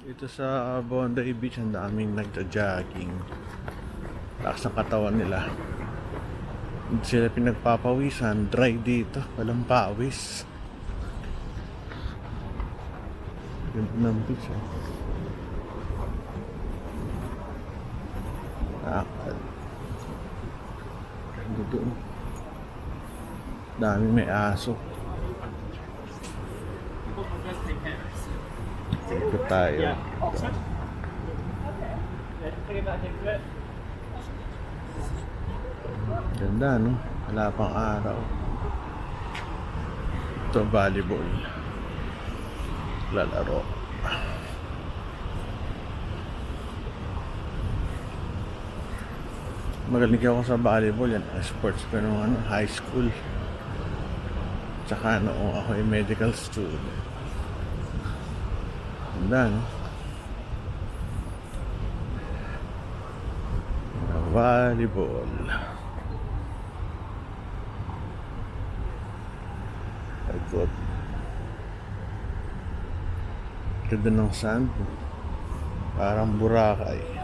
Ito sa Bondi Beach, ang daming nagja-jogging. Lakas ng katawan nila. Hindi sila pinagpapawisan. Dry dito. Walang pawis. Ganda ng beach, eh. Akal. Ganda doon. Dami may aso. Ikot tayo. Ganda, no? Wala pang araw. Ito, volleyball. Lalaro. Magaling ako sa volleyball. Yan, sports ko nung high school. Tsaka noong ako ay medical student. Ganda, no? Volleyball. Ikot. Ganda ng sand. Parang Boracay.